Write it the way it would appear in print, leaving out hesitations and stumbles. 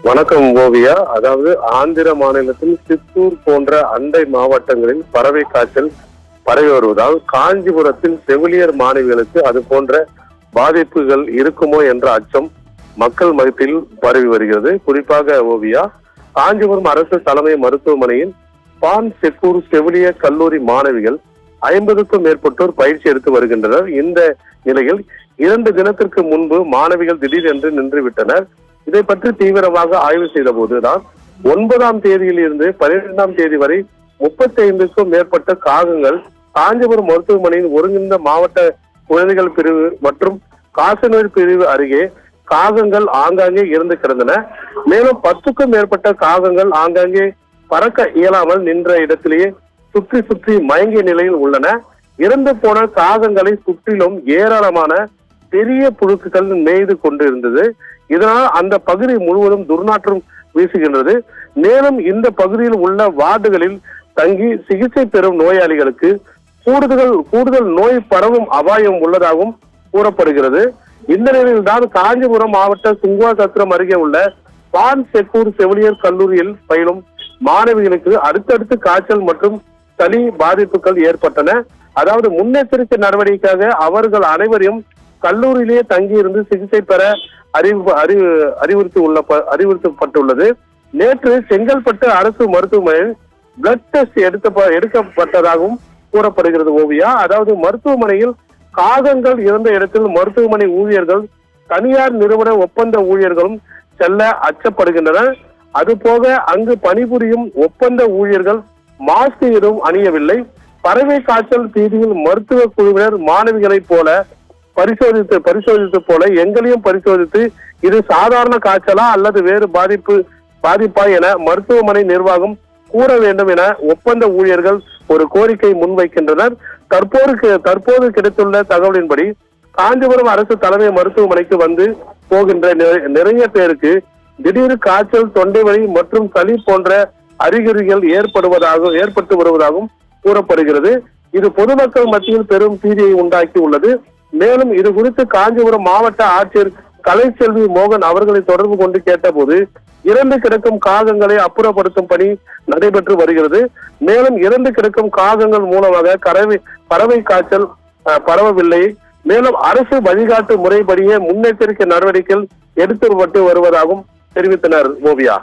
வணக்கம் ஓவியா. அதாவது ஆந்திர மாநிலத்தில் சித்தூர் போன்ற அண்டை மாவட்டங்களில் பறவை காய்ச்சல் பரவி வருவதால் காஞ்சிபுரத்தில் செவிலியர் மாணவிகளுக்கு அது போன்ற பாதிப்புகள் இருக்குமோ என்ற அச்சம் மக்கள் மத்தியில் பரவி வருகிறது. குறிப்பாக ஓவியா, காஞ்சிபுரம் அரசு தலைமை மருத்துவமனையில் பான் செக்கூர் செவிலியர் கல்லூரி மாணவிகள் 50க்கும் மேற்பட்டோர் பயிற்சி எடுத்து வருகின்றனர். இந்த நிலையில் 2 தினத்திற்கு முன்பு மாணவிகள் திடீரென்று நின்றுவிட்டனர். இதை பற்றி தீவிரமாக ஆய்வு செய்த போதுதான் 9ஆம் தேதியில் இருந்து 12ஆம் தேதி வரை 35க்கும் மேற்பட்ட காகங்கள் காஞ்சிபுரம் மருத்துவமனையின் ஒருங்கிணைந்த மாவட்ட குழந்தைகள் பிரிவு மற்றும் காசநோய் பிரிவு அருகே காகங்கள் ஆங்காங்கே இருந்து கிடந்தன. மேலும் 10க்கும் மேற்பட்ட காகங்கள் ஆங்காங்கே பறக்க இயலாமல் நின்ற இடத்திலேயே சுற்றி சுற்றி மயங்கிய நிலையில் உள்ளன. இறந்து போன காகங்களை சுற்றிலும் ஏராளமான பெரிய புழுக்கள் மேய்து கொண்டிருந்தது. இதனால் அந்த பகுதி முழுவதும் துர்நாற்றம் வீசுகின்றது. மேலும் இந்த பகுதியில் உள்ள வார்டுகளில் தங்கி சிகிச்சை பெறும் நோயாளிகளுக்கு கூடுதல் நோய் பரவும் அபாயம் உள்ளதாகவும் கூறப்படுகிறது. இந்த நிலையில் தான் காஞ்சிபுரம் மாவட்ட சுங்குவா சத்திரம் அருகே உள்ள பான் செக்கூர் செவிலியர் கல்லூரியில் பயிலும் மாணவிகளுக்கு அடுத்தடுத்து காய்ச்சல் மற்றும் சளி பாதிப்புகள் ஏற்பட்டன. அதாவது முன்னெச்சரிக்கை நடவடிக்கையாக அவர்கள் அனைவரையும் கல்லூரியிலேயே தங்கியிருந்து சிகிச்சை பெற அறிவுறுத்தப்பட்டுள்ளது. நேற்று செங்கல்பட்டு அரசு மருத்துவமனையில் பிளட் டெஸ்ட் எடுக்கப்பட்டதாகவும் கூறப்படுகிறது ஓவியா. அதாவது மருத்துவமனையில் காகங்கள் இருந்த இடத்தில் மருத்துவமனை ஊழியர்கள் தனியார் நிறுவன ஒப்பந்த ஊழியர்களும் செல்ல அச்சப்படுகின்றனர். அதுபோக அங்கு பணிபுரியும் ஒப்பந்த ஊழியர்கள் மாஸ்க் எதுவும் அணியவில்லை. பறவை காய்ச்சல் பீதியில் மருத்துவ குழுவினர் மாணவிகளைப் போல பரிசோதித்து போல எங்களையும் பரிசோதித்து இது சாதாரண காய்ச்சலா அல்லது வேறு பாதிப்பா என மருத்துவமனை நிர்வாகம் கூற வேண்டும் என ஒப்பந்த ஊழியர்கள் ஒரு கோரிக்கை முன்வைக்கின்றனர். தற்போது கிடைத்துள்ள தகவலின்படி காஞ்சிபுரம் அரசு தலைமை மருத்துவமனைக்கு வந்து போகின்ற நிறைய பேருக்கு திடீர் காய்ச்சல், தொண்டை வலி மற்றும் சளி போன்ற அறிகுறிகள் ஏற்பட்டு வருவதாகவும் கூறப்படுகிறது. இது பொதுமக்கள் மத்தியில் பெரும் பீதியை உண்டாக்கி உள்ளது. மேலும் இது குறித்து காஞ்சிபுரம் மாவட்ட ஆட்சியர் கலைச்செல்வி மோகன் அவர்களை தொடர்பு கொண்டு கேட்டபோது இறந்து கிடக்கும் காகங்களை அப்புறப்படுத்தும் பணி நடைபெற்று வருகிறது. மேலும் இறந்து கிடக்கும் காகங்கள் மூலமாக பறவை காய்ச்சல் பரவவில்லை. மேலும் அரசு வழிகாட்டு முறைப்படியே முன்னெச்சரிக்கை நடவடிக்கைகள் எடுத்துப்பட்டு வருவதாகவும் தெரிவித்தனர் ஓவியா.